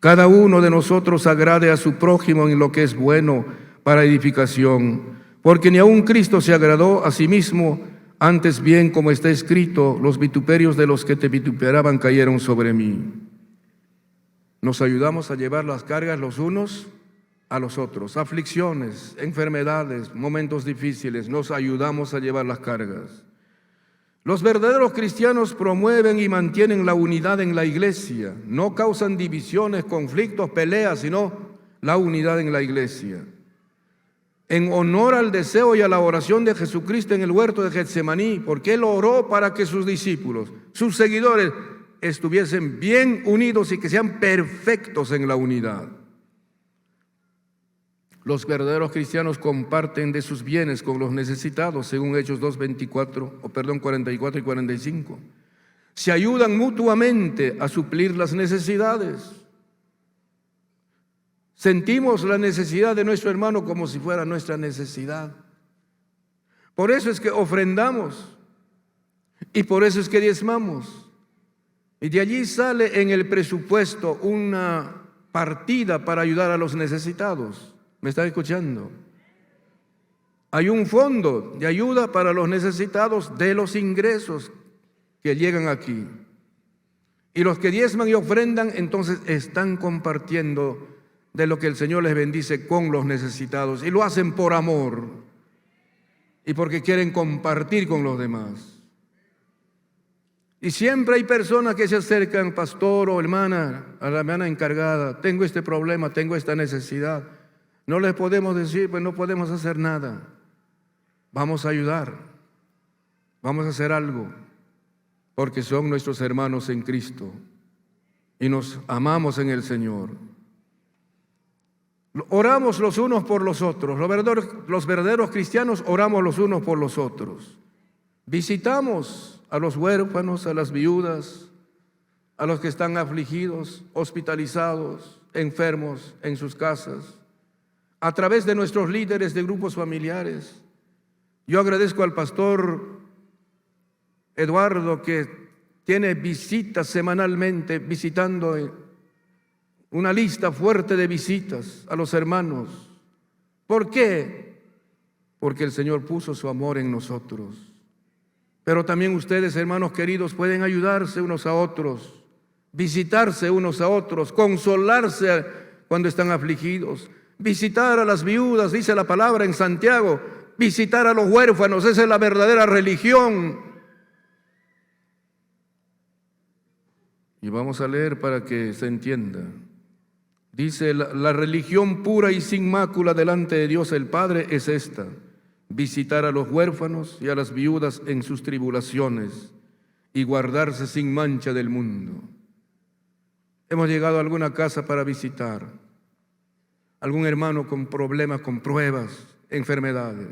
Cada uno de nosotros agrade a su prójimo en lo que es bueno para edificación, porque ni aun Cristo se agradó a sí mismo. Antes bien, como está escrito: los vituperios de los que te vituperaban cayeron sobre mí. Nos ayudamos a llevar las cargas los unos a los otros. Aflicciones, enfermedades, momentos difíciles, nos ayudamos a llevar las cargas. Los verdaderos cristianos promueven y mantienen la unidad en la iglesia. No causan divisiones, conflictos, peleas, sino la unidad en la iglesia. En honor al deseo y a la oración de Jesucristo en el huerto de Getsemaní, porque Él oró para que sus discípulos, sus seguidores, estuviesen bien unidos y que sean perfectos en la unidad. Los verdaderos cristianos comparten de sus bienes con los necesitados, según Hechos 2:44 y 45. se ayudan mutuamente a suplir las necesidades. Sentimos la necesidad de nuestro hermano como si fuera nuestra necesidad. Por eso es que ofrendamos y por eso es que diezmamos. Y de allí sale en el presupuesto una partida para ayudar a los necesitados. ¿Me están escuchando? Hay un fondo de ayuda para los necesitados de los ingresos que llegan aquí. Y los que diezman y ofrendan, entonces están compartiendo de lo que el Señor les bendice con los necesitados. Y lo hacen por amor y porque quieren compartir con los demás. Y siempre hay personas que se acercan, pastor o hermana, a la hermana encargada, tengo este problema, tengo esta necesidad. No les podemos decir, pues no podemos hacer nada. Vamos a ayudar, vamos a hacer algo, porque son nuestros hermanos en Cristo y nos amamos en el Señor. Oramos los unos por los otros. Los verdaderos cristianos oramos los unos por los otros. Visitamos a los huérfanos, a las viudas, a los que están afligidos, hospitalizados, enfermos en sus casas, a través de nuestros líderes de grupos familiares. Yo agradezco al pastor Eduardo que tiene visitas semanalmente, visitando una lista fuerte de visitas a los hermanos. ¿Por qué? Porque el Señor puso su amor en nosotros. Pero también ustedes, hermanos queridos, pueden ayudarse unos a otros, visitarse unos a otros, consolarse cuando están afligidos, visitar a las viudas, dice la palabra en Santiago, visitar a los huérfanos, esa es la verdadera religión. Y vamos a leer para que se entienda. Dice, la religión pura y sin mácula delante de Dios el Padre es esta: visitar a los huérfanos y a las viudas en sus tribulaciones y guardarse sin mancha del mundo. Hemos llegado a alguna casa para visitar algún hermano con problemas, con pruebas, enfermedades,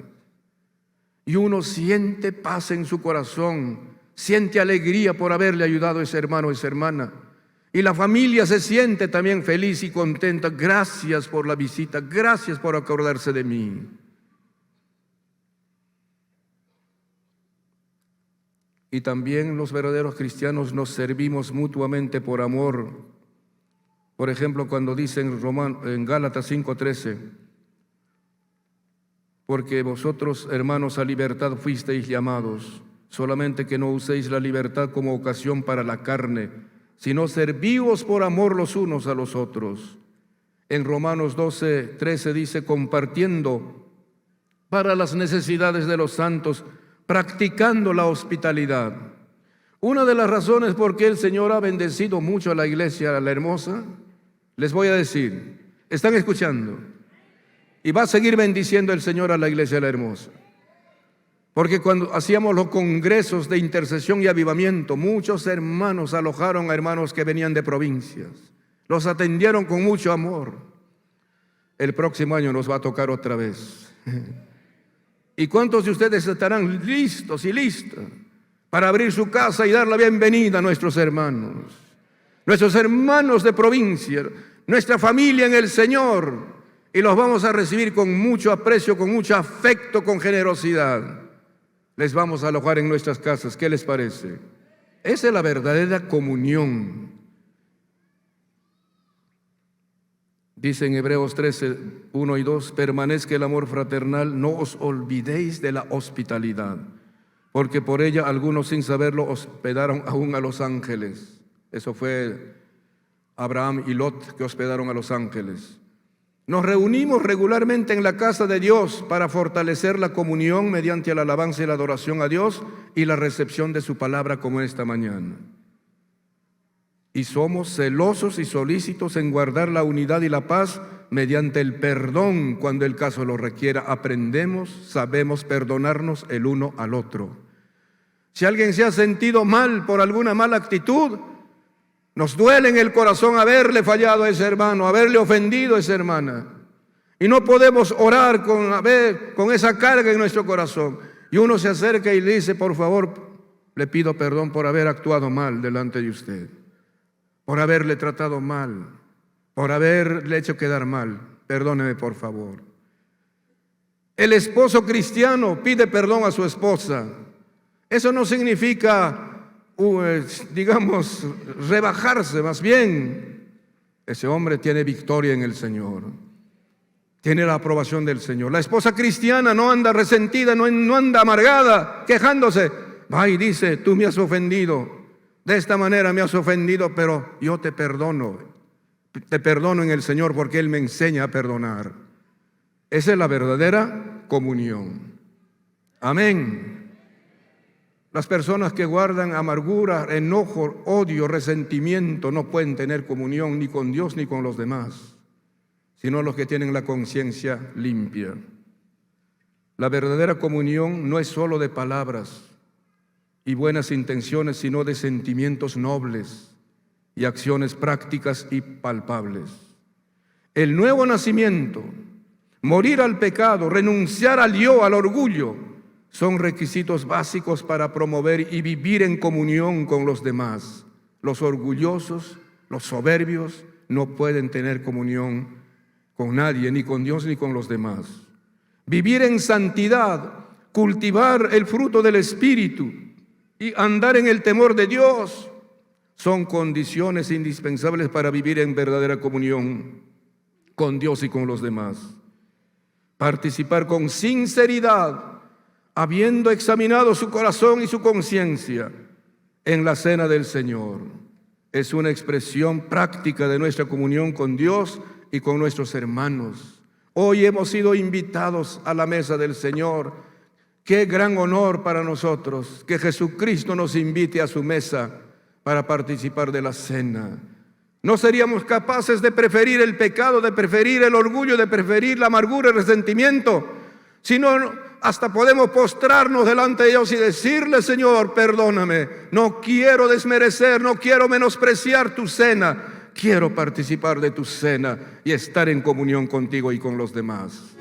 y uno siente paz en su corazón, siente alegría por haberle ayudado a ese hermano o esa hermana, y la familia se siente también feliz y contenta. Gracias por la visita, gracias por acordarse de mí. Y también los verdaderos cristianos nos servimos mutuamente por amor. Por ejemplo, cuando dice en Gálatas 5:13, porque vosotros, hermanos, a libertad fuisteis llamados, solamente que no uséis la libertad como ocasión para la carne, sino servíos por amor los unos a los otros. En Romanos 12:13 dice, compartiendo para las necesidades de los santos, practicando la hospitalidad. Una de las razones por qué el Señor ha bendecido mucho a la iglesia, a la hermosa, les voy a decir, ¿están escuchando? Y va a seguir bendiciendo el Señor a la iglesia, la hermosa. Porque cuando hacíamos los congresos de intercesión y avivamiento, muchos hermanos alojaron a hermanos que venían de provincias. Los atendieron con mucho amor. El próximo año nos va a tocar otra vez. ¿Y cuántos de ustedes estarán listos y listas para abrir su casa y dar la bienvenida a nuestros hermanos de provincia, nuestra familia en el Señor? Y los vamos a recibir con mucho aprecio, con mucho afecto, con generosidad. Les vamos a alojar en nuestras casas. ¿Qué les parece? Esa es la verdadera comunión. Dice en Hebreos 13, 1 y 2, permanezca el amor fraternal, no os olvidéis de la hospitalidad, porque por ella algunos sin saberlo hospedaron aún a los ángeles. Eso fue Abraham y Lot que hospedaron a los ángeles. Nos reunimos regularmente en la casa de Dios para fortalecer la comunión mediante la alabanza y la adoración a Dios y la recepción de su palabra como esta mañana. Y somos celosos y solícitos en guardar la unidad y la paz mediante el perdón cuando el caso lo requiera. Aprendemos, sabemos perdonarnos el uno al otro. Si alguien se ha sentido mal por alguna mala actitud, nos duele en el corazón haberle fallado a ese hermano, haberle ofendido a esa hermana. Y no podemos orar con esa carga en nuestro corazón. Y uno se acerca y le dice, por favor, le pido perdón por haber actuado mal delante de usted, por haberle tratado mal, por haberle hecho quedar mal. Perdóneme, por favor. El esposo cristiano pide perdón a su esposa. Eso no significa, digamos, rebajarse, más bien, ese hombre tiene victoria en el Señor. Tiene la aprobación del Señor. La esposa cristiana no anda resentida, no anda amargada, quejándose. Va y dice, tú me has ofendido, de esta manera me has ofendido, pero yo te perdono. Te perdono en el Señor porque Él me enseña a perdonar. Esa es la verdadera comunión. Amén. Las personas que guardan amargura, enojo, odio, resentimiento no pueden tener comunión ni con Dios ni con los demás, sino los que tienen la conciencia limpia. La verdadera comunión no es solo de palabras y buenas intenciones, sino de sentimientos nobles y acciones prácticas y palpables. El nuevo nacimiento, morir al pecado, renunciar al yo, al orgullo, son requisitos básicos para promover y vivir en comunión con los demás. Los orgullosos, los soberbios, no pueden tener comunión con nadie, ni con Dios ni con los demás. Vivir en santidad, cultivar el fruto del Espíritu y andar en el temor de Dios son condiciones indispensables para vivir en verdadera comunión con Dios y con los demás. Participar con sinceridad, habiendo examinado su corazón y su conciencia en la cena del Señor, es una expresión práctica de nuestra comunión con Dios y con nuestros hermanos. Hoy hemos sido invitados a la mesa del Señor. Qué gran honor para nosotros que Jesucristo nos invite a su mesa para participar de la cena. No seríamos capaces de preferir el pecado, de preferir el orgullo, de preferir la amargura, el resentimiento, sino hasta podemos postrarnos delante de Dios y decirle: Señor, perdóname, no quiero desmerecer, no quiero menospreciar tu cena, quiero participar de tu cena y estar en comunión contigo y con los demás.